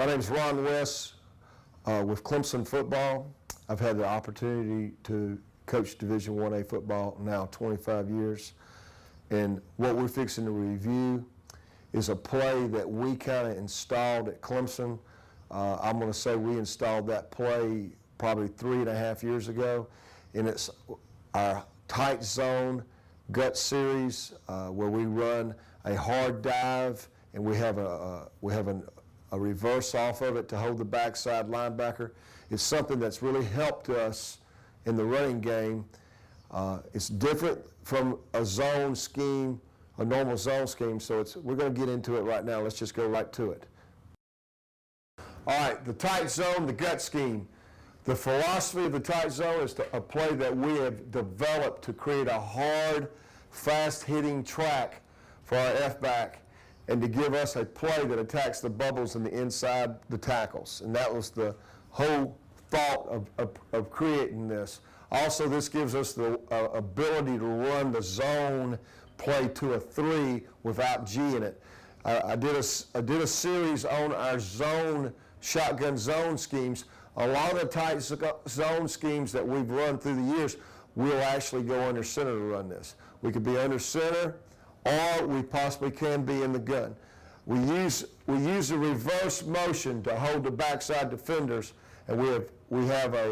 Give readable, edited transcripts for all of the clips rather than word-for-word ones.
My name is Ron West with Clemson football. I've had the opportunity to coach Division 1A football now 25 years. And what we're fixing to review is a play that we kind of installed at Clemson. I'm going to say we installed that play probably 3.5 years ago. And it's our tight zone gut series where we run a hard dive and we have a reverse off of it to hold the backside linebacker. It's something that's really helped us in the running game. It's different from a zone scheme, a normal zone scheme, so we're going to get into it right now. Let's just go right to it. All right, the tight zone, the gut scheme. The philosophy of the tight zone is a play that we have developed to create a hard, fast-hitting track for our F-back and to give us a play that attacks the bubbles in the inside the tackles. And that was the whole thought of creating this. Also, this gives us the ability to run the zone play to a 3 without G in it. I did a series on our zone, shotgun zone schemes. A lot of the tight zone schemes that we've run through the years, we'll actually go under center to run this. We could be under center, or we possibly can be in the gun. We use the reverse motion to hold the backside defenders, and we have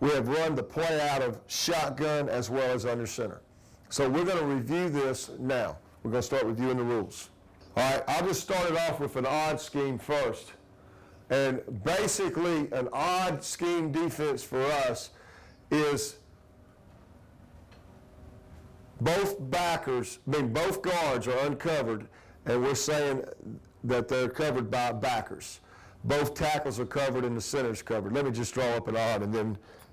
run the play out of shotgun as well as under center. So we're going to review this now. We're going to start reviewing the rules. All right, I'll just start it off with an odd scheme first. And basically, an odd scheme defense for us is both guards are uncovered, and we're saying that they're covered by backers. Both tackles are covered and the center's covered. Let me just draw up an odd, and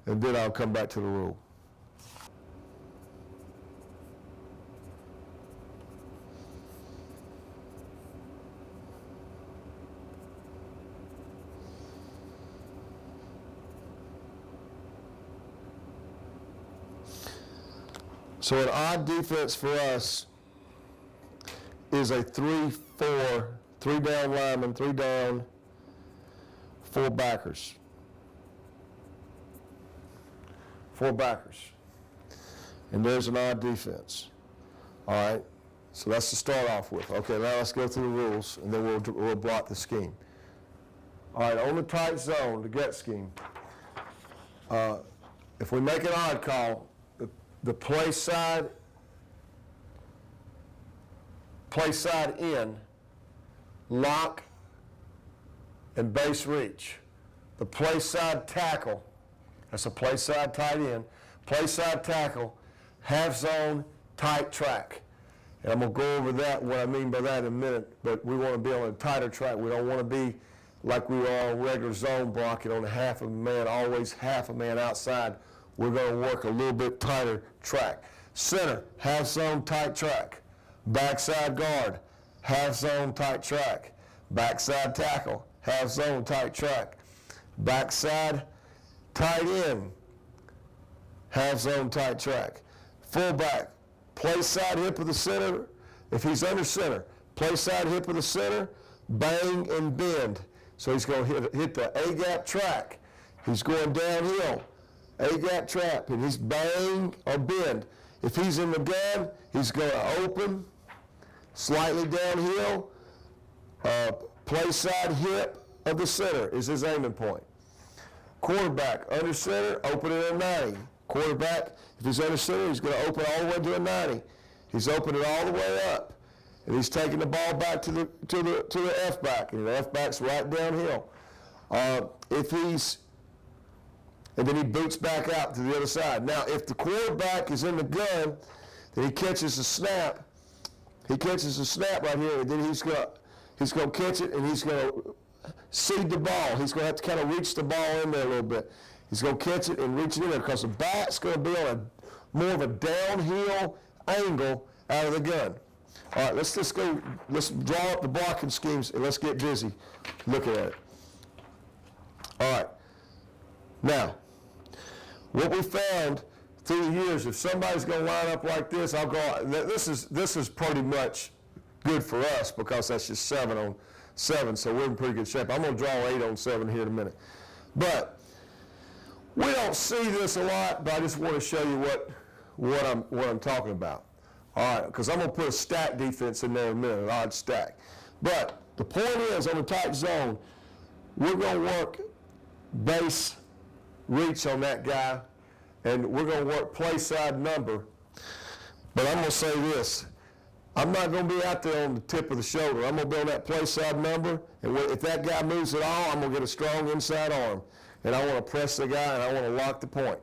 then I'll come back to the rule. So an odd defense for us is a 3-4, 3 down linemen, 3 down, 4 backers. 4 backers. And there's an odd defense. All right, so that's to start off with. Okay, now let's go through the rules, and then we'll block the scheme. All right, on the tight zone, the gut scheme, if we make an odd call, the play side in, lock, and base reach. The play side tackle, that's a play side tight end, play side tackle, half zone, tight track. And I'm going to go over that, what I mean by that in a minute, but we want to be on a tighter track. We don't want to be like we are on regular zone blocking on a half a man, always half a man outside. We're going to work a little bit tighter track. Center, half zone, tight track. Backside guard, half zone, tight track. Backside tackle, half zone, tight track. Backside tight end, half zone, tight track. Fullback, play side hip of the center. If he's under center, play side hip of the center, bang and bend. So he's going to hit the A-gap track. He's going downhill. A-gap trap, and he's bang or bend. If he's in the gun, he's going to open, slightly downhill, play side hip of the center is his aiming point. Quarterback, under center, open it at a 90. Quarterback, if he's under center, he's going to open all the way to a 90. He's opening it all the way up, and he's taking the ball back to the F-back, and the F-back's right downhill. And then he boots back out to the other side. Now, if the quarterback is in the gun, then he catches a snap. He catches a snap right here, and then he's going to catch it, and he's going to seed the ball. He's going to have to kind of reach the ball in there a little bit. He's going to catch it and reach it in there because the back's going to be on more of a downhill angle out of the gun. All right, let's draw up the blocking schemes, and let's get busy looking at it. All right. Now, what we found through the years, if somebody's going to line up like this, I'll go. This is pretty much good for us because that's just 7 on 7, so we're in pretty good shape. I'm going to draw 8 on 7 here in a minute. But we don't see this a lot, but I just want to show you what I'm talking about. All right, because I'm going to put a stack defense in there in a minute, an odd stack. But the point is, on the tight zone, we're going to work base reach on that guy, and we're going to work play side number. But I'm going to say this. I'm not going to be out there on the tip of the shoulder. I'm going to be on that play side number, and if that guy moves at all, I'm going to get a strong inside arm. And I want to press the guy, and I want to lock the point.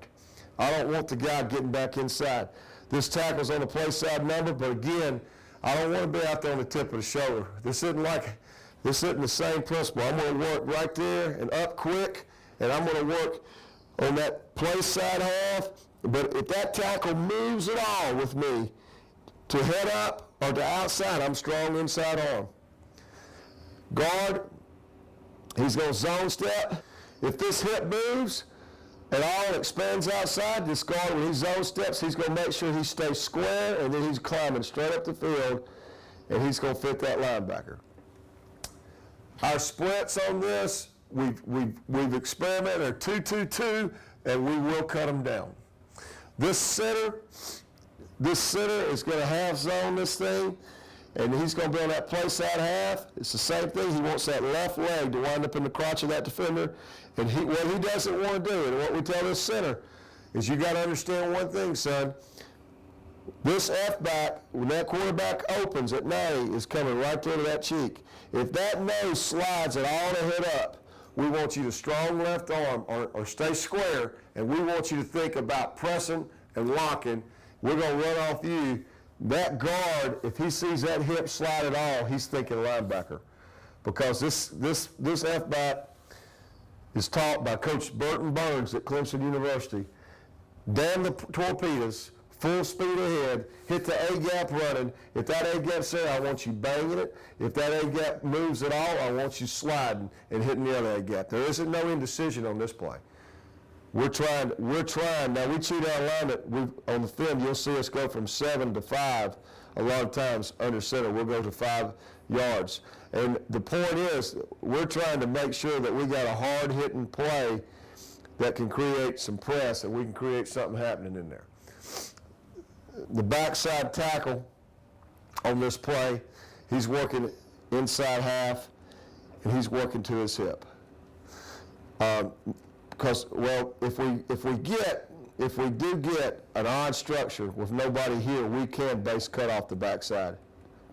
I don't want the guy getting back inside. This tackle's on the play side number, but again, I don't want to be out there on the tip of the shoulder. This isn't the same principle. I'm going to work right there and up quick, and I'm going to work on that play side half. But if that tackle moves at all with me to head up or to outside, I'm strong inside arm. Guard, he's going to zone step. If this hip moves at all and expands outside, this guard, when he zone steps, he's going to make sure he stays square, and then he's climbing straight up the field, and he's going to fit that linebacker. Our splits on this, we've experimented are 2-2-2, and we will cut them down. This center is going to half zone this thing, and he's going to be on that play side half. It's the same thing. He wants that left leg to wind up in the crotch of that defender. And what he doesn't want to do, and what we tell this center, is you got to understand one thing, son. This F-back, when that quarterback opens at 90, is coming right through to that cheek. If that nose slides at all to head up, we want you to strong left arm or stay square, and we want you to think about pressing and locking. We're going to run off you. That guard, if he sees that hip slide at all, he's thinking linebacker. Because this F-back is taught by Coach Burton Burns at Clemson University. Damn the torpedoes, full speed ahead, hit the A-gap running. If that A-gap's there, I want you banging it. If that A-gap moves at all, I want you sliding and hitting the other A-gap. There isn't no indecision on this play. We're trying. Now, we cheat our alignment. On the film, you'll see us go from 7 to 5 a lot of times under center. We'll go to 5 yards. And the point is, we're trying to make sure that we got a hard-hitting play that can create some press, and we can create something happening in there. The backside tackle on this play, he's working inside half, and he's working to his hip. Because, well, if we do get an odd structure with nobody here, we can base cut off the backside,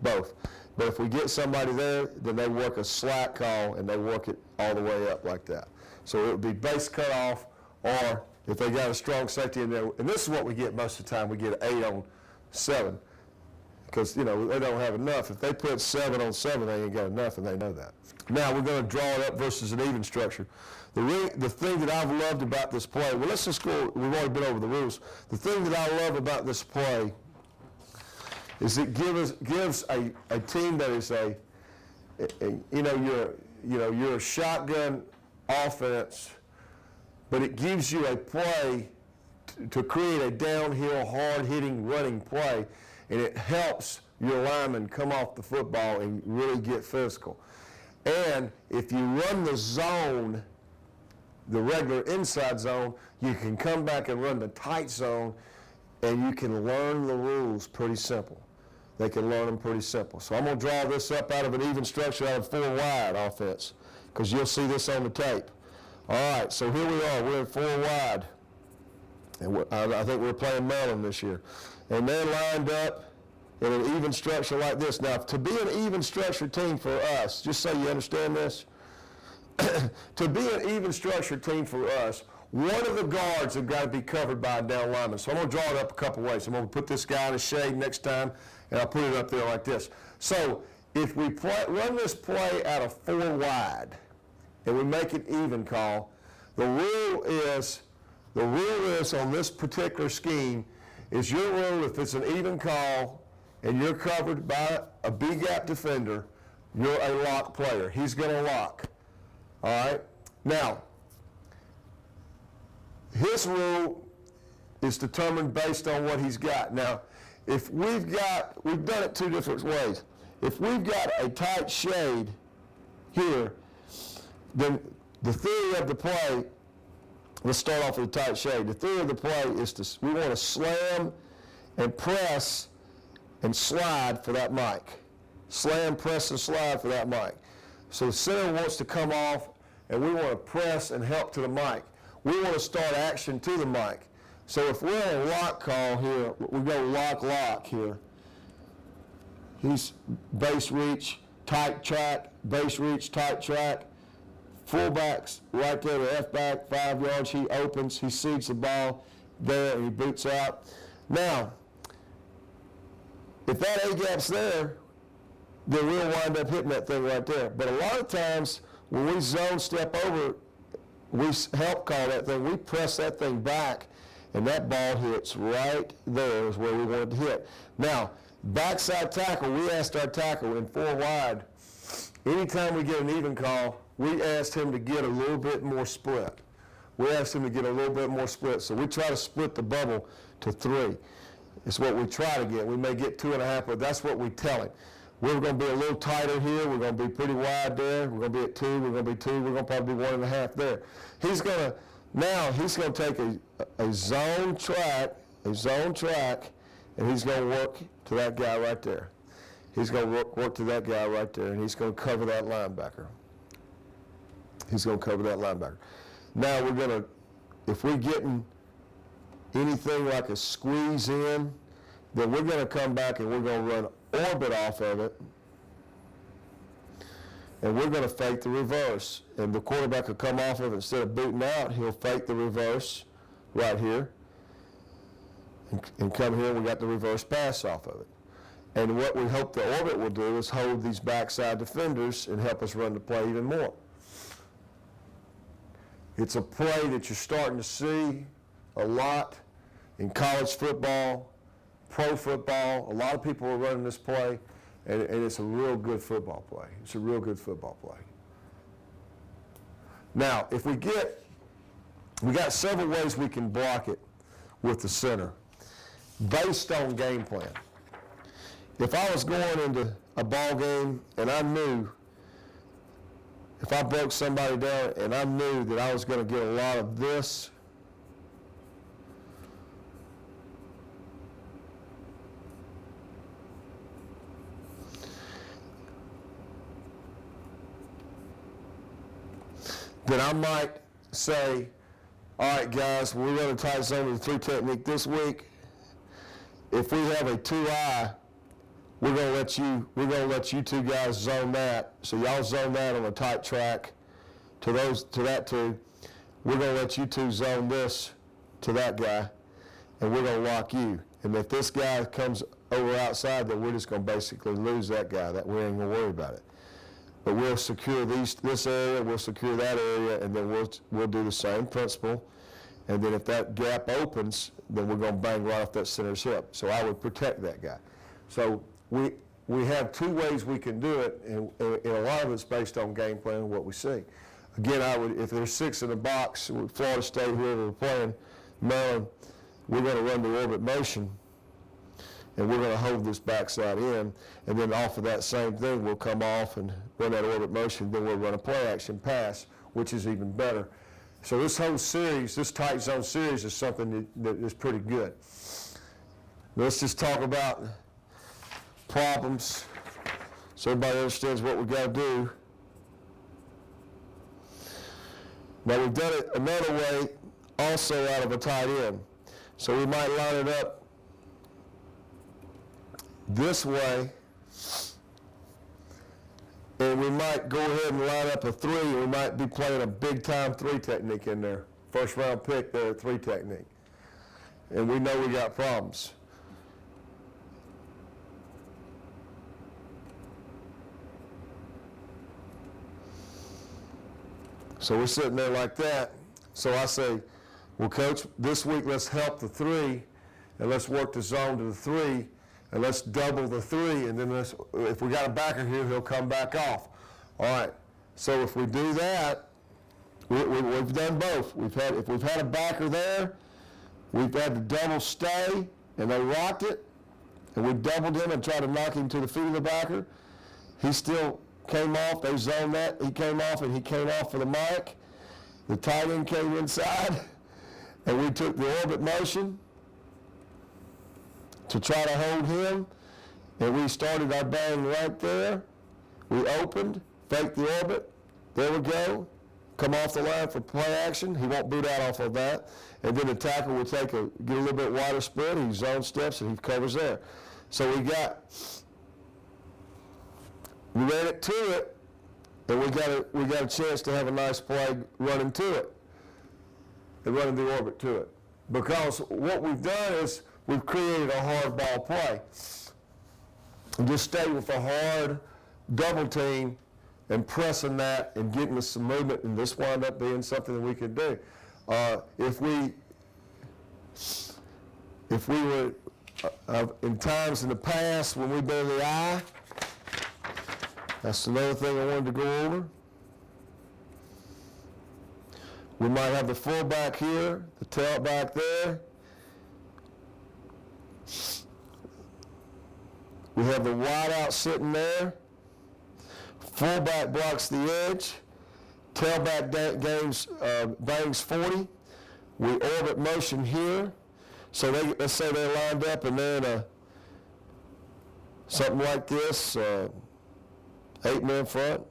both. But if we get somebody there, then they work a slack call and they work it all the way up like that. So it would be base cut off, or if they got a strong safety in there, and this is what we get most of the time, we get 8 on 7. Because, they don't have enough. If they put 7 on 7, they ain't got enough, and they know that. Now we're going to draw it up versus an even structure. The thing that I've loved about this play, well, let's just go, we've already been over the rules. The thing that I love about this play is it gives a team that is you're a shotgun offense, but it gives you a play to create a downhill, hard-hitting, running play, and it helps your linemen come off the football and really get physical. And if you run the zone, the regular inside zone, you can come back and run the tight zone, and you can learn the rules pretty simple. They can learn them pretty simple. So I'm going to draw this up out of an even structure, out of 4 wide offense, because you'll see this on the tape. All right, so here we are. We're at 4 wide. And I think we're playing Maryland this year. And they're lined up in an even structure like this. Now, to be an even structure team for us, just so you understand this, to be an even structure team for us, one of the guards have got to be covered by a down lineman. So I'm going to draw it up a couple ways. I'm going to put this guy in the shade next time, and I'll put it up there like this. So if we run this play out of 4 wide, and we make it even call, the rule is on this particular scheme is your rule, if it's an even call and you're covered by a B-gap defender, you're a lock player. He's going to lock. All right? Now, his rule is determined based on what he's got. Now, if we've done it 2 different ways. If we've got a tight shade here, then the theory of the play, let's start off with a tight shade. The theory of the play is we want to slam and press and slide for that mic. Slam, press, and slide for that mic. So the center wants to come off, and we want to press and help to the mic. We want to start action to the mic. So if we're on a lock call here, we go lock here. He's base reach, tight track, base reach, tight track. Fullback's right there, the F-back, 5 yards. He opens, he seeds the ball there, and he boots out. Now, if that A-gap's there, then we'll wind up hitting that thing right there. But a lot of times, when we zone step over, we help call that thing, we press that thing back, and that ball hits right there is where we want it to hit. Now, backside tackle, we asked our tackle in 4 wide, anytime we get an even call, we asked him to get a little bit more split. We asked him to get a little bit more split. So we try to split the bubble to 3. It's what we try to get. We may get 2.5, but that's what we tell him. We're going to be a little tighter here. We're going to be pretty wide there. We're going to be at 2. We're going to be 2. We're going to probably be 1.5 there. He's going to take a zone track, and he's going to work to that guy right there. He's going to work to that guy right there, and he's going to cover that linebacker. He's going to cover that linebacker. Now we're going to, if we're getting anything like a squeeze in, then we're going to come back and we're going to run orbit off of it, and we're going to fake the reverse. And the quarterback will come off of it. Instead of booting out, he'll fake the reverse right here and come here, and we got the reverse pass off of it. And what we hope the orbit will do is hold these backside defenders and help us run the play even more. It's a play that you're starting to see a lot in college football, pro football. A lot of people are running this play, and it's a real good football play. It's a real good football play. Now, if we got several ways we can block it with the center based on game plan. If I was going into a ball game and I knew if I broke somebody down and I knew that I was going to get a lot of this, then I might say, all right, guys, we're going to tight zone with the 3 technique this week. If we have a 2-eye, we're going to let you 2 guys zone that. So y'all zone that on a tight track to that 2. We're going to let you 2 zone this to that guy, and we're going to lock you. And if this guy comes over outside, then we're just going to basically lose that guy. That we ain't going to worry about it. But we'll secure this area, we'll secure that area, and then we'll do the same principle. And then if that gap opens, then we're going to bang right off that center's hip. So I would protect that guy. So we have 2 ways we can do it, and a lot of it's based on game plan and what we see. Again, if there's 6 in the box, Florida State, whoever we're playing, Maryland, we're going to run the orbit motion, and we're going to hold this backside in, and then off of that same thing, we'll come off and run that orbit motion, then we'll run a play action pass, which is even better. So this whole series, this tight zone series, is something that is pretty good. Let's just talk about problems so everybody understands what we've got to do. Now we've done it another way also out of a tight end. So we might line it up this way, and we might go ahead and line up a 3, and we might be playing a big time 3 technique in there. First round pick there, 3 technique. And we know we got problems. So we're sitting there like that. So I say, well, Coach, this week let's help the 3, and let's work the zone to the 3, and let's double the 3, and then if we got a backer here, he'll come back off. All right. So if we do that, we've done both. If we've had a backer there, we've had the double stay, and they rocked it, and we doubled him and tried to knock him to the feet of the backer. He still came off, they zoned that, he came off, and he came off for the Mike. The tight end came inside, and we took the orbit motion to try to hold him, and we started our bang right there. We opened, faked the orbit, there we go. Come off the line for play action. He won't boot out off of that. And then the tackle will get a little bit wider spread. He zone steps and he covers there. So we ran it to it, and we got a chance to have a nice play running to it and running the orbit to it. Because what we've done is we've created a hard ball play. Just stay with a hard double team and pressing that and getting us some movement, and this wound up being something that we could do. If we were in times in the past when we've been in the eye, that's another thing I wanted to go over. We might have the fullback here, the tailback there. We have the wideout sitting there. Fullback blocks the edge. Tailback bangs 40. We orbit motion here. So let's say they're lined up and they're in something like this, 8-man front.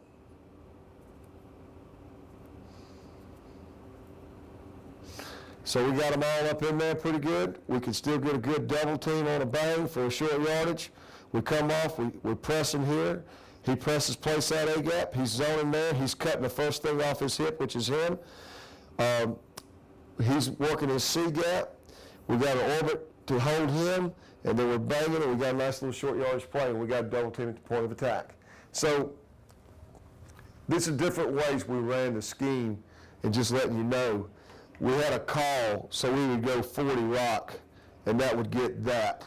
So we got them all up in there pretty good. We can still get a good double team on a bang for a short yardage. We come off, we're pressing here. He presses place out A gap. He's zoning there. He's cutting the first thing off his hip, which is him. He's working his C gap. We got an orbit to hold him, and then we're banging, and we got a nice little short yardage play, and we got a double team at the point of attack. So these are different ways we ran the scheme, and just letting you know. We had a call, so we would go 40 rock, and that would get that.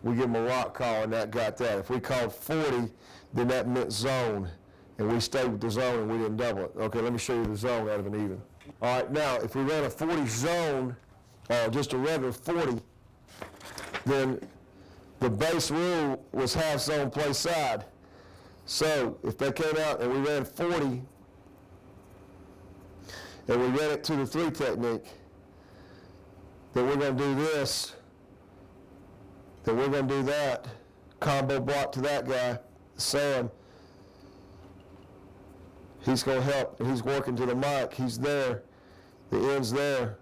We give them a rock call, and that got that. If we called 40, then that meant zone, and we stayed with the zone, and we didn't double it. Okay, let me show you the zone out of an even. All right, now, if we ran a 40 zone, just a regular 40, then the base rule was half zone play side. So if they came out and we ran 40, and we ran it to the 3 technique, then we're going to do this, then we're going to do that, combo block to that guy, Sam. He's going to help, and he's working to the mic. He's there, the end's there,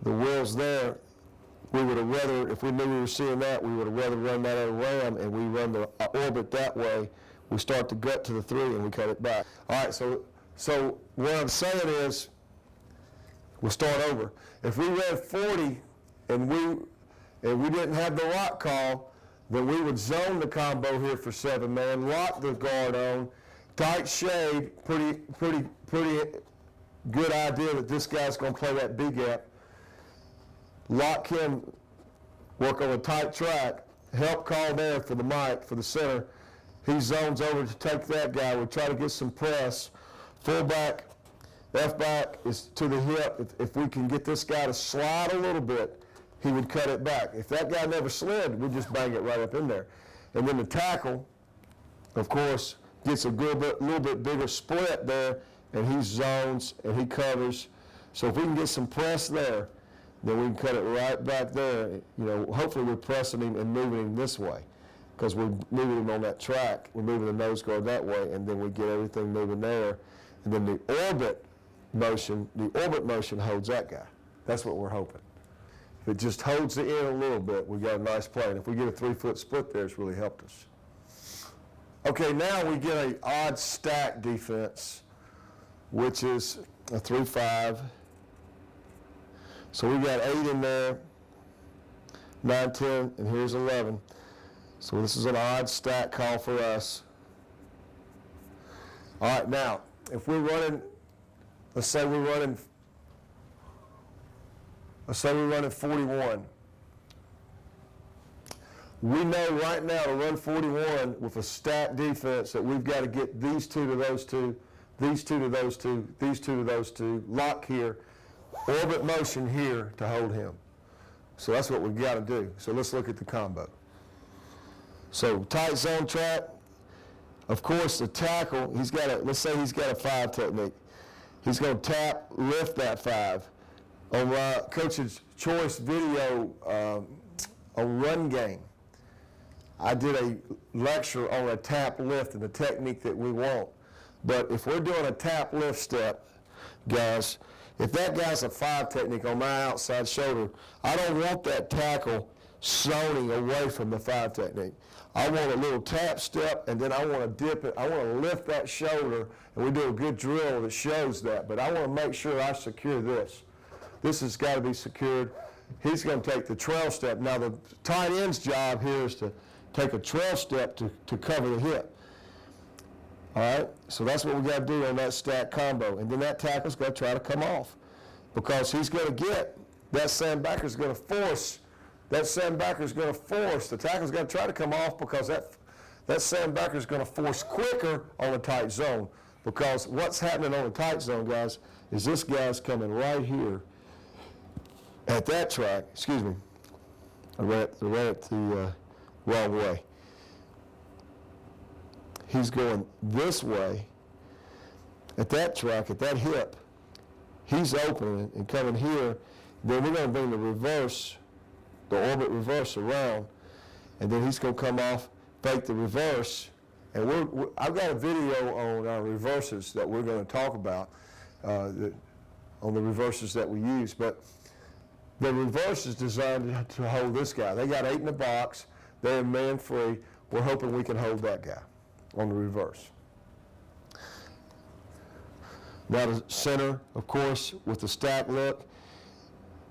the wheel's there. We would have rather, if we knew we were seeing that, we would have rather run that at a ram, and we run the orbit that way. We start the gut to the 3, and we cut it back. All right, so what I'm saying is, we'll start over. If we ran 40 and we didn't have the lock call, then we would zone the combo here for 7-man, lock the guard on, tight shade, pretty good idea that this guy's going to play that B gap. Lock him, work on a tight track, help call there for the mic, for the center. He zones over to take that guy. We'll try to get some press. Fullback, F-back is to the hip. If we can get this guy to slide a little bit, he would cut it back. If that guy never slid, we'd just bang it right up in there. And then the tackle, of course, gets a little bit bigger split there, and he zones and he covers. So if we can get some press there, then we can cut it right back there. You know, hopefully we're pressing him and moving him this way, because we're moving him on that track. We're moving the nose guard that way, and then we get everything moving there. And then the orbit motion holds that guy. That's what we're hoping. If it just holds the end a little bit, we got a nice play. And if we get a 3-foot split there, it's really helped us. Okay, now we get an odd stack defense, which is a 3-5. So we got 8 in there, 9, 10, and here's 11. So this is an odd stack call for us. All right, now, if we're running, let's say we're running 41. We know right now to run 41 with a stack defense that we've got to get these 2 to those 2, these 2 to those 2, these 2 to those 2, lock here, orbit motion here to hold him. So that's what we've got to do. So let's look at the combo. So tight zone trap, Of course, the tackle, let's say he's got a 5 technique. He's going to tap, lift that 5. On my Coach's Choice video on run game, I did a lecture on a tap lift and the technique that we want. But if we're doing a tap lift step, guys, if that guy's a 5 technique on my outside shoulder, I don't want that tackle zoning away from the 5 technique. I want a little tap step, and then I want to dip it. I want to lift that shoulder, and we do a good drill that shows that. But I want to make sure I secure this. This has got to be secured. He's going to take the trail step. Now, the tight end's job here is to take a trail step to cover the hip. All right? So that's what we got to do on that stack combo. And then that tackle's going to try to come off because he's going to get, that sandbagger's going to force, the tackle's going to try to come off because that sandbagger's going to force quicker on a tight zone. Because what's happening on a tight zone, guys, is this guy's coming right here at that track. Excuse me. I ran it the wrong way. He's going this way at that track, at that hip. He's opening and coming here. Then we're going to bring the reverse, the orbit reverse around, and then he's going to come off, fake the reverse. And I've got a video on our reverses that we're going to talk about, on the reverses that we use. But the reverse is designed to hold this guy. They got 8 in the box. They're in man free. We're hoping we can hold that guy on the reverse. Now the center, of course, with the stack look,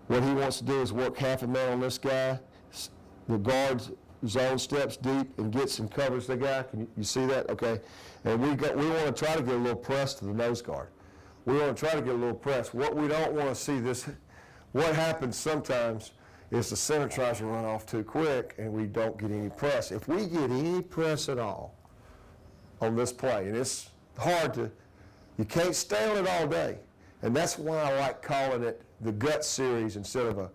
what he wants to do is work half a man on this guy. The guard's zone steps deep and gets and covers the guy. Can you see that? Okay. And we want to try to get a little press to the nose guard. We want to try to get a little press. What we don't want to see what happens sometimes is the center tries to run off too quick and we don't get any press. If we get any press at all on this play, and it's hard you can't stay on it all day. And that's why I like calling it the gut series instead of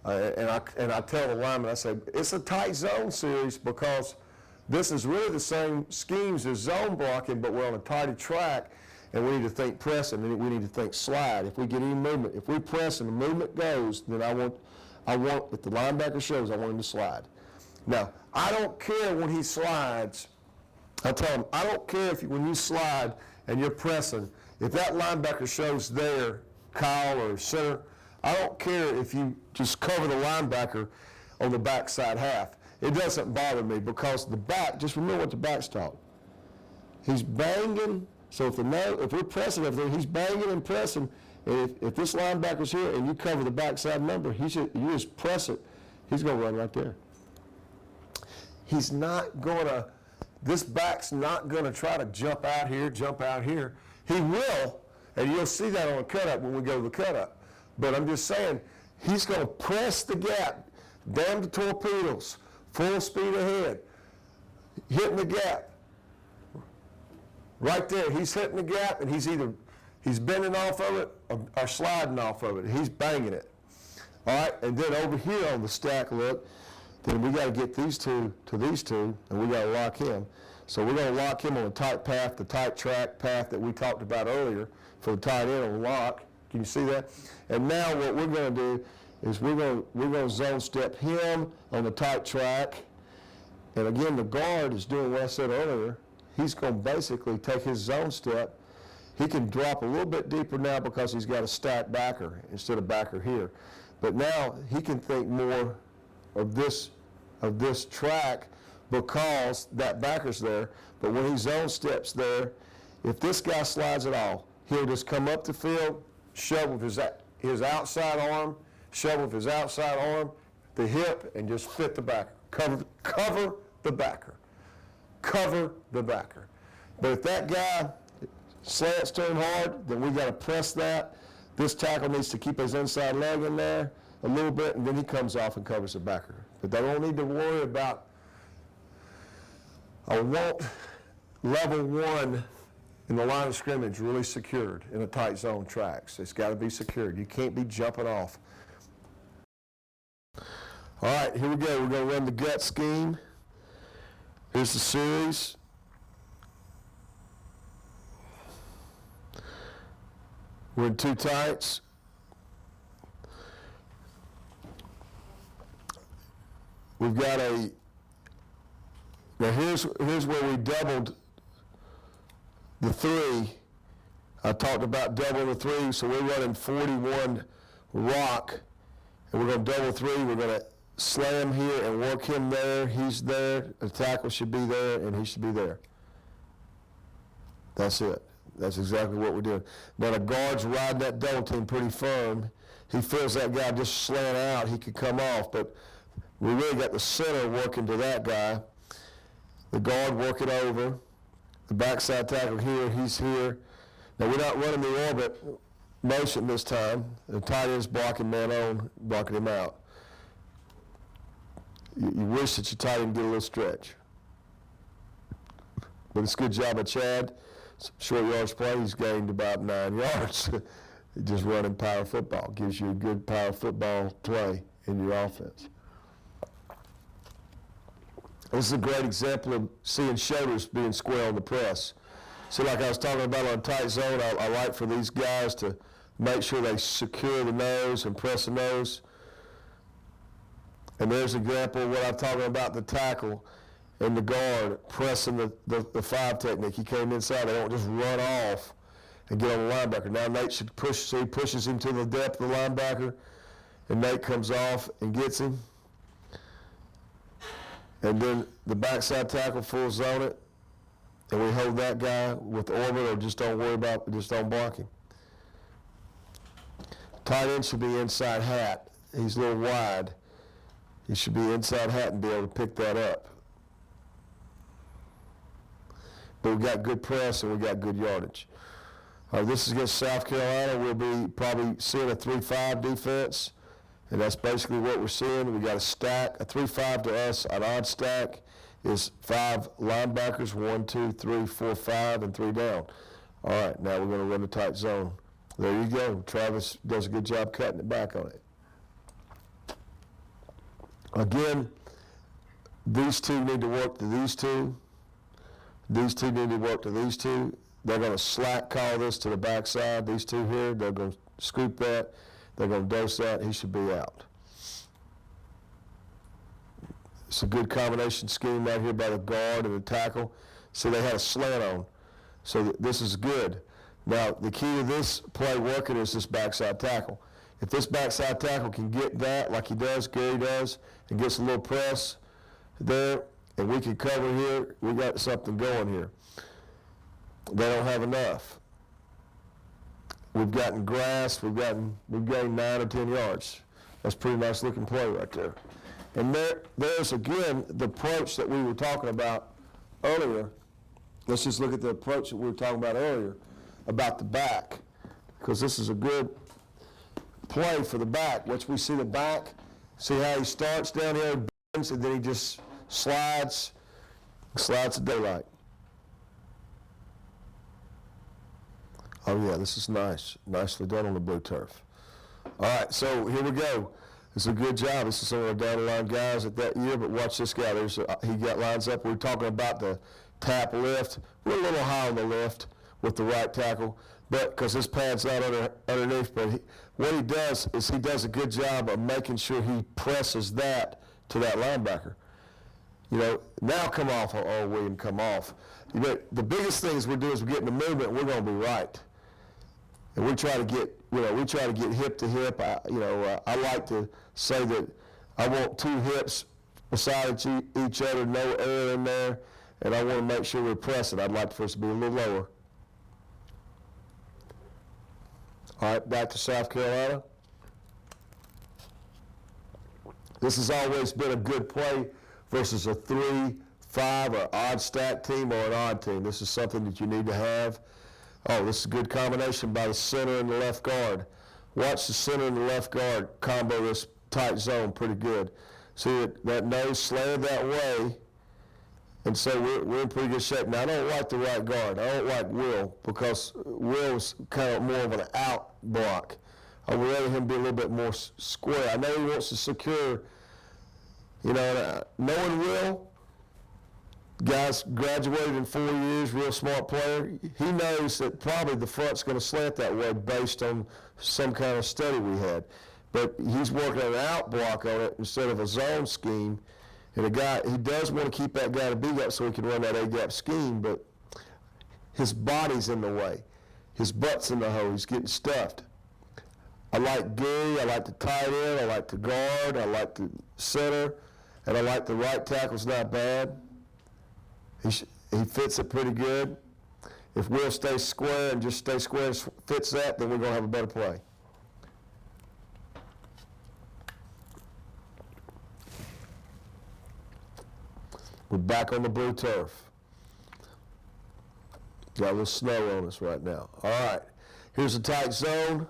and I tell the lineman, I say, it's a tight zone series because this is really the same schemes as zone blocking, but we're on a tighter track, and we need to think press, and then we need to think slide. If we get any movement, if we press and the movement goes, then I want, if the linebacker shows, I want him to slide. Now, I don't care when he slides. I tell him, I don't care when you slide and you're pressing, if that linebacker shows there, Kyle or center, I don't care if you just cover the linebacker on the backside half. It doesn't bother me because the back, just remember what the back's taught. He's banging, so if we're pressing everything, he's banging and pressing. And if this linebacker's here and you cover the backside number, you just press it, he's going to run right there. He's not going to, this back's not going to try to jump out here. He will, and you'll see that on the cut-up when we go to the cut-up. But I'm just saying, he's going to press the gap, damn the torpedoes, full speed ahead, hitting the gap. Right there, he's hitting the gap, and he's bending off of it or sliding off of it. He's banging it. All right, and then over here on the stack look, then we got to get these two to these two, and we got to lock him. So we're going to lock him on a tight path, the tight track path that we talked about earlier for the tight end on lock. Can you see that? And now what we're going to do is we're going to zone step him on the tight track. And again, the guard is doing what I said earlier. He's going to basically take his zone step. He can drop a little bit deeper now because he's got a stacked backer instead of backer here. But now he can think more of this track because that backer's there. But when he zone steps there, if this guy slides at all, he'll just come up the field, shove with his outside arm, the hip, and just fit the backer. Cover the backer. Cover the backer. But if that guy slants to him hard, then we got to press that. This tackle needs to keep his inside leg in there a little bit, and then he comes off and covers the backer. But they don't need to worry about, I want level one in the line of scrimmage really secured in a tight zone tracks. It's got to be secured. You can't be jumping off. All right, here we go. We're going to run the gut scheme. Here's the series. We're in two tights. We've got now here's where we doubled the three. I talked about double the three, so we're running 41 rock, and we're going to double three. We're going to slam here and work him there. He's there. The tackle should be there, and he should be there. That's it. That's exactly what we're doing. Now the guard's riding that double team pretty firm. He feels that guy just slant out. He could come off, but we really got the center working to that guy. The guard working over. The backside tackle here, he's here. Now we're not running the orbit motion this time. The tight end's blocking man on, blocking him out. You wish that your tight end get a little stretch. But it's a good job of Chad. Short yards play, he's gained about 9 yards. Just running power football. Gives you a good power football play in your offense. This is a great example of seeing shoulders being square on the press. So like I was talking about on tight zone, I like for these guys to make sure they secure the nose and press the nose. And there's an example of what I'm talking about, the tackle and the guard pressing the five technique. He came inside. They don't just run off and get on the linebacker. Now Nate should push, so he pushes him to the depth of the linebacker, and Nate comes off and gets him. And then the backside tackle full zone it, and we hold that guy with the orbit, or just don't worry about, just don't block him. Tight end should be inside hat. He's a little wide. He should be inside hat and be able to pick that up. But we got good press and we got good yardage. This is against South Carolina. We'll be probably seeing a 3-5 defense, and that's basically what we're seeing. We got a stack. A 3-5 to us, an odd stack is 5 linebackers, 1, 2, 3, 4, 5, and 3 down. All right, now we're going to run the tight zone. There you go. Travis does a good job cutting it back on it. Again, these two need to work to these two. These two need to work to these two. They're going to slack call this to the backside. These two here, they're going to scoop that. They're going to dose that. He should be out. It's a good combination scheme right here by the guard and the tackle. See, they had a slant on. So this is good. Now, the key to this play working is this backside tackle. If this backside tackle can get that like he does, Gary does, and gets a little press there, and we can cover here, we got something going here. They don't have enough. We've gotten grass, we've gained 9 or 10 yards. That's a pretty nice looking play right there. And there's again the approach that we were talking about earlier. Let's just look at the approach that we were talking about earlier about the back, because this is a good play for the back. Once we see the back, see how he starts down here, bends, and then he just slides to daylight. Oh yeah, this is nice. Nicely done on the blue turf. All right, so here we go. It's a good job. This is some of our down the line guys at that year, but watch this guy. He got lines up. We were talking about the tap lift. We're a little high on the lift with the right tackle, but because his pad's not underneath, but what he does is he does a good job of making sure he presses that to that linebacker. You know, now come off, oh, William, come off. You know, the biggest things we do is we get in the movement, we're going to be right. And we try to get, hip to hip. I like to say that I want 2 hips beside each other, no air in there, and I want to make sure we're pressing. I'd like for us to be a little lower. All right, back to South Carolina. This has always been a good play versus a 3-5 or odd stack team or an odd team. This is something that you need to have. Oh, this is a good combination by the center and the left guard. Watch the center and the left guard combo this tight zone pretty good. See that nose slanted that way, and so we're in pretty good shape. Now, I don't like the right guard. I don't like Will, because Will's kind of more of an out block. I would rather him be a little bit more square. I know he wants to secure, knowing Will, Guy's graduated in 4 years, real smart player. He knows that probably the front's going to slant that way based on some kind of study we had. But he's working an out block on it instead of a zone scheme. And he does want to keep that guy to B-gap so he can run that A-gap scheme, but his body's in the way. His butt's in the hole. He's getting stuffed. I like Gary. I like the tight end. I like the guard. I like the center. And I like the right tackle's not bad. He fits it pretty good. If Will stays square and just stays square and fits that, then we're going to have a better play. We're back on the blue turf. Got a little snow on us right now. All right. Here's a tight zone.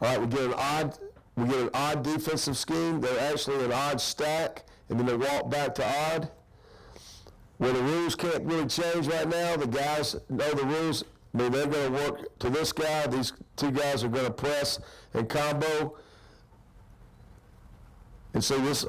All right, we get an odd defensive scheme. They're actually an odd stack, and then they walk back to odd. Where the rules can't really change right now, the guys know the rules. I mean, they're going to work to this guy. These two guys are going to press and combo. And so this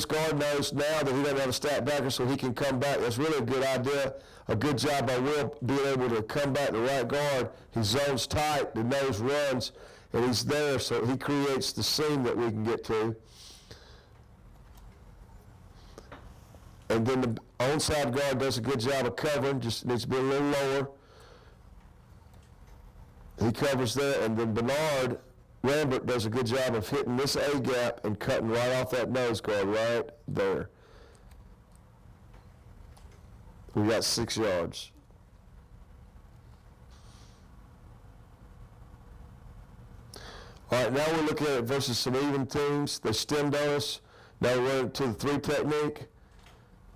guard knows now that he doesn't have a stack backer, so he can come back. That's really a good idea. A good job by Will being able to come back to right guard. He zones tight, the nose runs, and he's there, so he creates the seam that we can get to. And then the onside guard does a good job of covering, just needs to be a little lower. He covers there, and then Bernard Lambert does a good job of hitting this A gap and cutting right off that nose guard right there. We got 6 yards. All right, now we're looking at it versus some even teams. They stemmed on us. Now we're running to the 3 technique.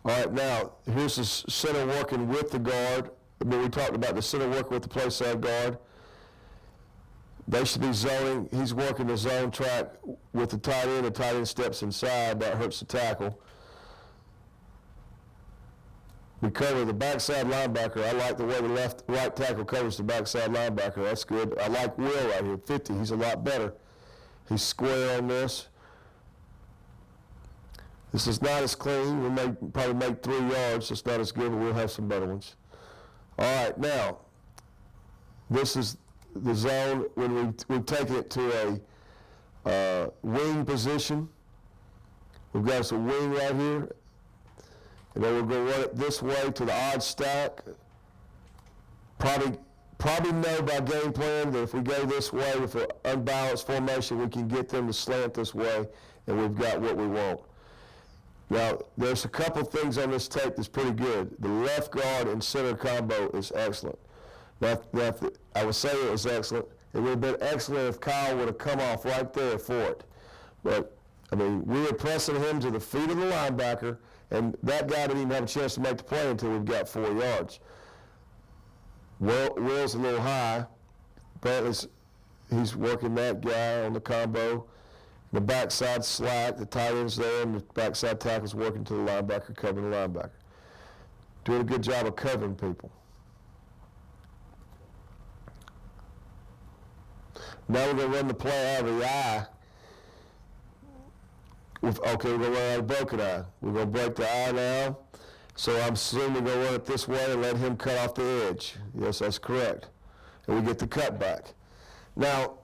All right, now here's the center working with the guard. I mean, we talked about the center working with the play side guard. They should be zoning. He's working the zone track with the tight end. The tight end steps inside. That hurts the tackle. We cover the backside linebacker. I like the way the right tackle covers the backside linebacker. That's good. I like Will right here, 50. He's a lot better. He's square on this. This is not as clean. We'll probably make 3 yards. It's not as good, but we'll have some better ones. All right, now, this is the zone when we've taken it to a wing position. We've got us a wing right here. And then we're going to run it this way to the odd stack. Probably know by game plan that if we go this way with an unbalanced formation, we can get them to slant this way, and we've got what we want. Now, there's a couple things on this tape that's pretty good. The left guard and center combo is excellent. Now, I would say it was excellent. It would have been excellent if Kyle would have come off right there for it. But, I mean, we were pressing him to the feet of the linebacker, and that guy didn't even have a chance to make the play until we've got 4 yards. Will's a little high. Brantley's, he's working that guy on the combo. The backside slack, the tight end's there, and the backside tackle's working to the linebacker, covering the linebacker. Doing a good job of covering people. Now we're going to run the play out of the eye. Okay, we're going to run out of broken eye. We're going to break the eye now. So I'm assuming we're going to run it this way and let him cut off the edge. Yes, that's correct. And we get the cut back. Now,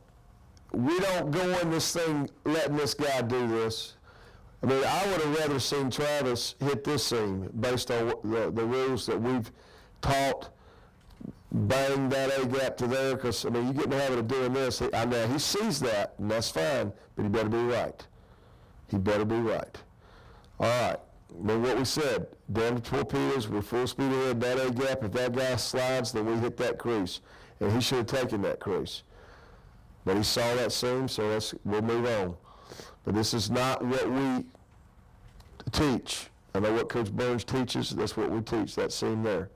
we don't go in this thing letting this guy do this. I mean, I would have rather seen Travis hit this seam based on the rules that we've taught. Bang that A-gap to there, because, I mean, you get in the habit of doing this. I know he sees that, and that's fine, but he better be right. He better be right. All right. I mean, what we said, down to torpedoes, we're full speed ahead, that A-gap. If that guy slides, then we hit that crease. And he should have taken that crease. But he saw that seam, so we'll move on. But this is not what we teach. I know what Coach Burns teaches. That's what we teach, that seam there.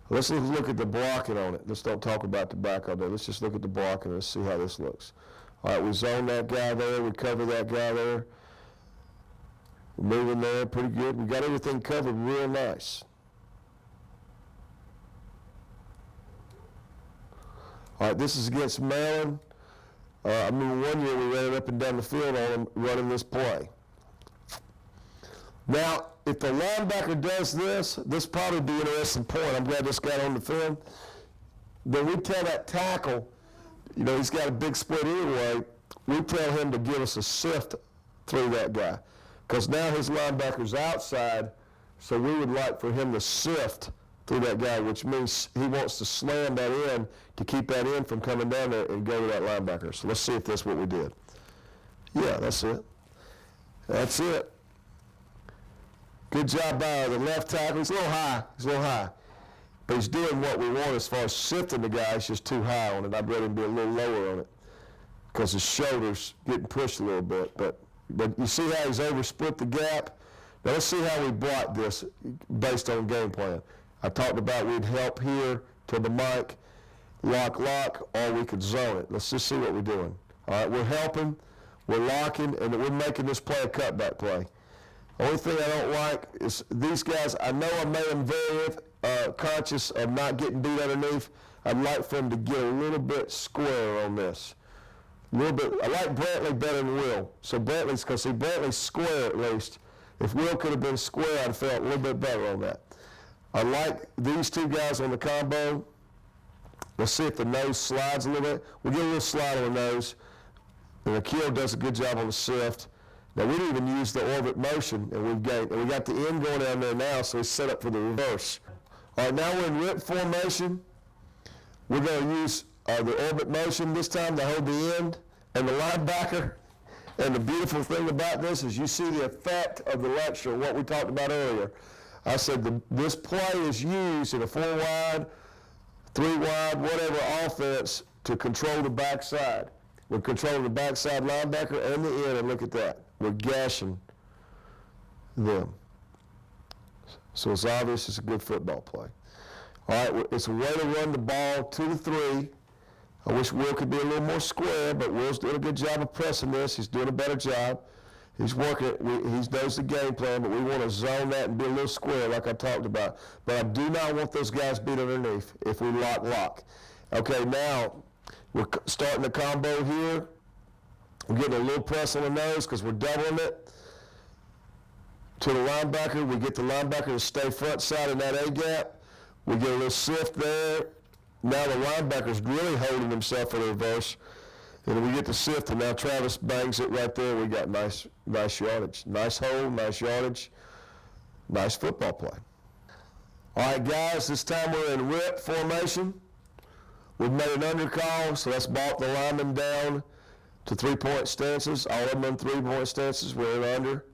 Let's look at the blocking on it. Let's don't talk about the back all day. Let's just look at the blocking. Let's see how this looks. All right, we zone that guy there. We cover that guy there. We're moving there pretty good. We got everything covered real nice. All right, this is against Maryland. I remember one year we ran it up and down the field on them running this play. Now, if the linebacker does this probably be an interesting point. I'm glad this got on the film. Then we tell that tackle, he's got a big split anyway, we tell him to give us a sift through that guy. Because now his linebacker's outside, so we would like for him to sift through that guy, which means he wants to slam that in to keep that in from coming down there and go to that linebacker. So let's see if that's what we did. Yeah, that's it. That's it. Good job by the left tackle. He's a little high. But he's doing what we want as far as sifting the guy. He's just too high on it. I'd rather him be a little lower on it because his shoulder's getting pushed a little bit. But you see how he's oversplit the gap? Now let's see how we block this based on game plan. I talked about we'd help here to the mic, lock, or we could zone it. Let's just see what we're doing. All right, we're helping, we're locking, and we're making this play a cutback play. Only thing I don't like is these guys, I know I made them very conscious of not getting beat underneath. I'd like for them to get a little bit square on this. A little bit. I like Brantley better than Will. So Brantley's, because Brantley's square at least. If Will could have been square, I'd have felt a little bit better on that. I like these two guys on the combo. Let's see if the nose slides a little bit. We'll get a little slide on the nose. And Akil does a good job on the sift. Now we didn't even use the orbit motion, and we got the end going down there now, so it's set up for the reverse. All right, now we're in rip formation. We're going to use the orbit motion this time to hold the end and the linebacker. And the beautiful thing about this is you see the effect of the lecture, what we talked about earlier. I said this play is used in a 4-wide, 3-wide, whatever offense to control the backside. We're controlling the backside linebacker and the end, and look at that. We're gashing them. So it's obvious it's a good football play. All right, it's a way to run the ball to the 3. I wish Will could be a little more square, but Will's doing a good job of pressing this. He's doing a better job. He's working it. He knows the game plan, but we want to zone that and be a little square like I talked about. But I do not want those guys beat underneath if we lock. Okay, now we're starting the combo here. We're getting a little press on the nose because we're doubling it. To the linebacker, we get the linebacker to stay front side in that A-gap. We get a little sift there. Now the linebacker's really holding himself for the reverse. And we get the sift, and now Travis bangs it right there. We got nice yardage. Nice hold, nice yardage, nice football play. All right, guys, this time we're in rip formation. We've made an undercall, so that's brought the linemen down to 3-point stances. All of them in 3-point stances. We're in under.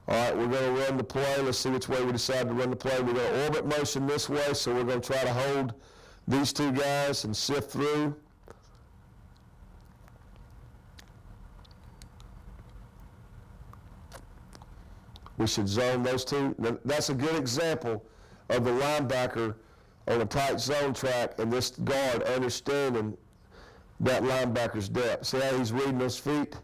All right, we're going to run the play. Let's see which way we decide to run the play. We're going to orbit motion this way, so we're going to try to hold these two guys and sift through. We should zone those two. That's a good example of the linebacker on a tight zone track and this guard understanding that linebacker's depth. See how he's reading those feet?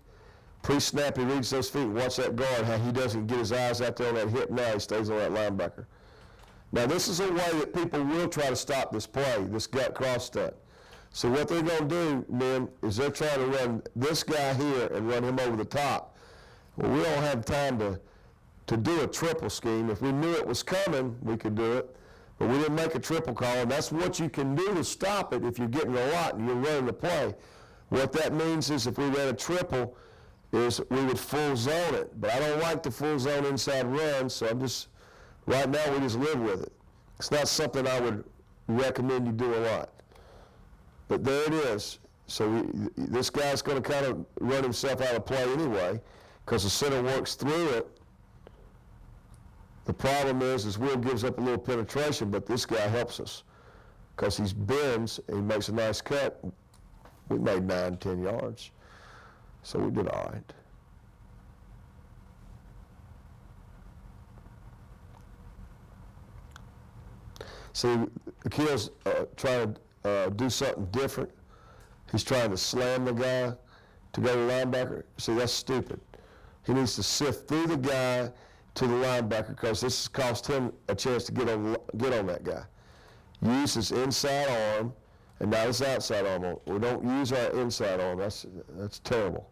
Pre-snap, he reads those feet. Watch that guard, how he doesn't get his eyes out there on that hip now. He stays on that linebacker. Now, this is a way that people will try to stop this play, this gut cross stunt. So what they're going to do, men, is they're trying to run this guy here and run him over the top. Well, we don't have time to do a triple scheme. If we knew it was coming, we could do it. But we didn't make a triple call, and that's what you can do to stop it if you're getting a lot and you're running the play. What that means is if we ran a triple, is we would full zone it. But I don't like the full zone inside run, so right now we just live with it. It's not something I would recommend you do a lot. But there it is. So this guy's going to kind of run himself out of play anyway because the center works through it. The problem is Will gives up a little penetration, but this guy helps us because he bends and he makes a nice cut. We made 9, 10 yards. So we did all right. See, Akil's trying to do something different. He's trying to slam the guy to go to the linebacker. See, that's stupid. He needs to sift through the guy to the linebacker because this has cost him a chance to get on that guy. Use his inside arm and not his outside arm. We don't use our inside arm. That's terrible.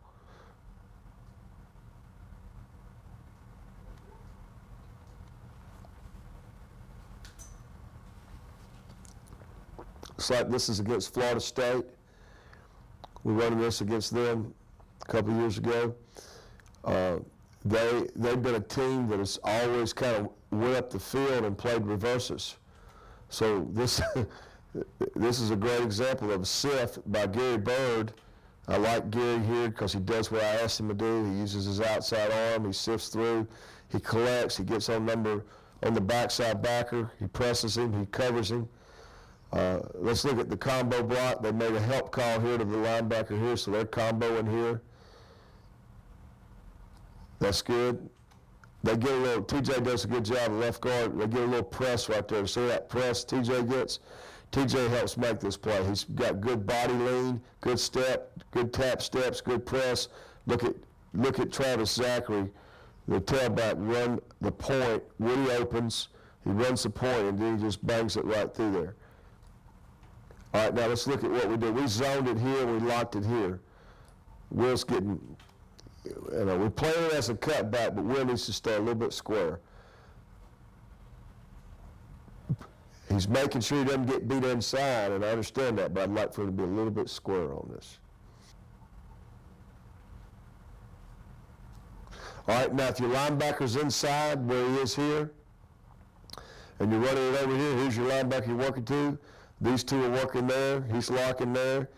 like this is against Florida State. We running this against them a couple years ago. They've been a team that has always kind of went up the field and played reverses. So this this is a great example of a sift by Gary Bird. I like Gary here because he does what I asked him to do. He uses his outside arm. He sifts through. He collects. He gets on the backside backer. He presses him. He covers him. Let's look at the combo block. They made a help call here to the linebacker here, so they're comboing here. That's good. They get a little, TJ does a good job, left guard. They get a little press right there. See that press TJ gets? TJ helps make this play. He's got good body lean, good step, good tap steps, good press. Look at Travis Zachary, the tailback, run the point. Woody opens, he runs the point, and then he just bangs it right through there. All right, now let's look at what we did. We zoned it here, we locked it here. Will's getting, we're playing it as a cutback, but Will needs to stay a little bit square. He's making sure he doesn't get beat inside, and I understand that, but I'd like for him to be a little bit square on this. All right, now if your linebacker's inside where he is here, and you're running it over here, here's your linebacker you're working to. These two are working there. He's locking there.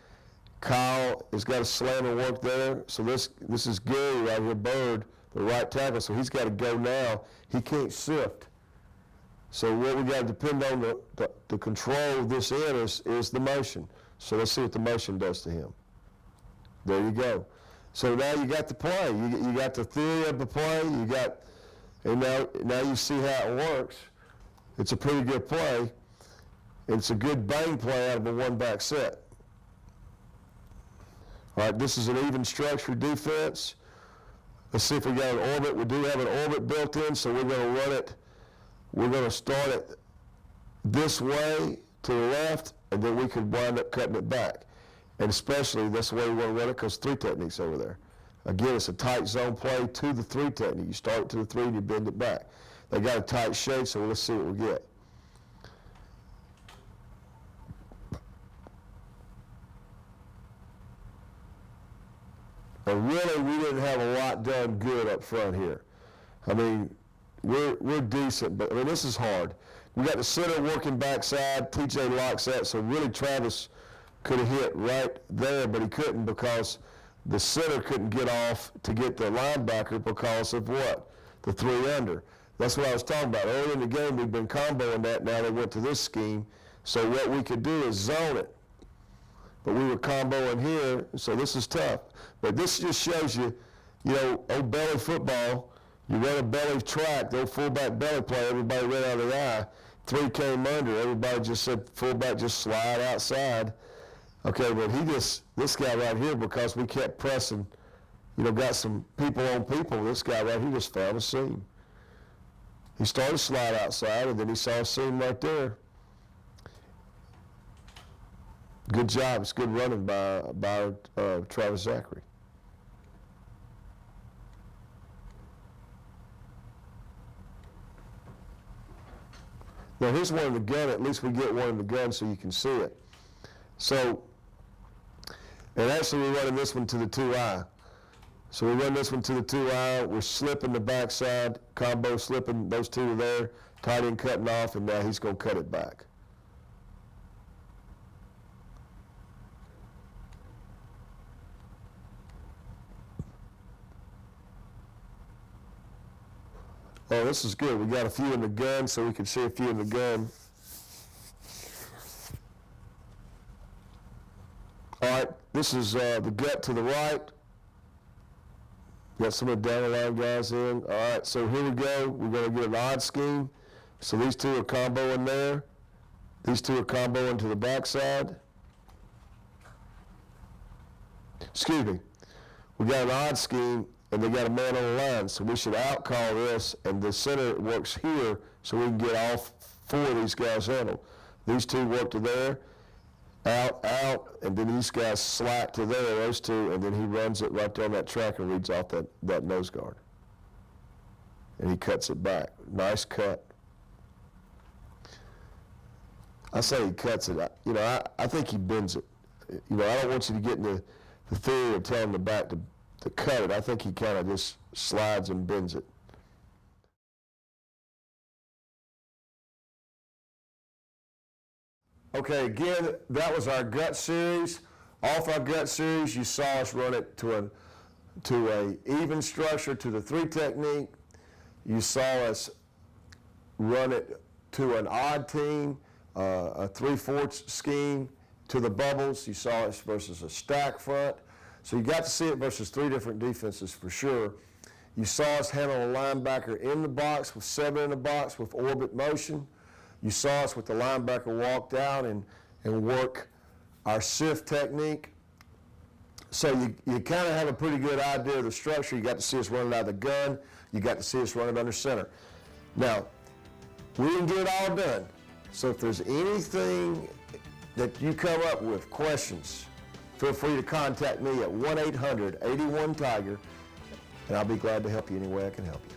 Kyle has got a slam and work there. So this is Gary right here, Bird, the right tackle. So he's got to go now. He can't sift. So what we got to depend on to control this in is the motion. So let's see what the motion does to him. There you go. So now you got the play. You got the theory of the play. And now you see how it works. It's a pretty good play. It's a good bang play out of a one-back set. All right, this is an even structure defense. Let's see if we got an orbit. We do have an orbit built in, so we're going to run it. We're going to start it this way to the left, and then we could wind up cutting it back. And especially that's the way we want to run it because three techniques over there. Again, it's a tight zone play to the three technique. You start it to the three and you bend it back. They got a tight shade, so let's see what we get. And really, we didn't have a lot done good up front here. I mean, we're decent, but I mean, this is hard. We got the center working backside. TJ locks that, so really Travis could have hit right there, but he couldn't because the center couldn't get off to get the linebacker because of what? The three under. That's what I was talking about. Early in the game, we've been comboing that. Now they went to this scheme. So what we could do is zone it. But we were comboing here, so this is tough. But this just shows you, old belly football, you run a belly track, the old fullback belly play, everybody ran out of the eye. Three came under, everybody just said fullback just slide outside. Okay, but this guy right here, because we kept pressing, got some people on people, this guy right here just found a seam. He started to slide outside, and then he saw a seam right there. Good job. It's good running by Travis Zachary. Now here's one in the gun. At least we get one in the gun so you can see it. So, and actually we're running this one to the 2-eye. So we run this one to the 2-eye. We're slipping the backside, combo slipping, those two are there, tight end cutting off, and now he's going to cut it back. Oh, this is good. We got a few in the gun, so we can see a few in the gun. All right, this is the gut to the right. Got some of the down the line guys in. All right, so here we go. We're going to get an odd scheme. So these two are comboing there. These two are comboing to the backside. Excuse me. We got an odd scheme, and they got a man on the line, so we should out-call this, and the center works here so we can get all four of these guys handled. These two work to there, out, and then these guys slack to there, those two, and then he runs it right down that track and reads off that nose guard. And he cuts it back. Nice cut. I say he cuts it. I think he bends it. I don't want you to get into the theory of telling the back to cut it. I think he kind of just slides and bends it. Okay, again, that was our gut series. Off our gut series, you saw us run it to a even structure, to the 3 technique. You saw us run it to an odd team, a 3/4 scheme, to the bubbles. You saw us versus a stack front. So you got to see it versus 3 different defenses for sure. You saw us handle a linebacker in the box with 7 in the box with orbit motion. You saw us with the linebacker walked out and work our sift technique. So you kind of have a pretty good idea of the structure. You got to see us run it out of the gun. You got to see us run it under center. Now, we didn't get it all done. So if there's anything that you come up with, questions, feel free to contact me at 1-800-81-TIGER, and I'll be glad to help you any way I can help you.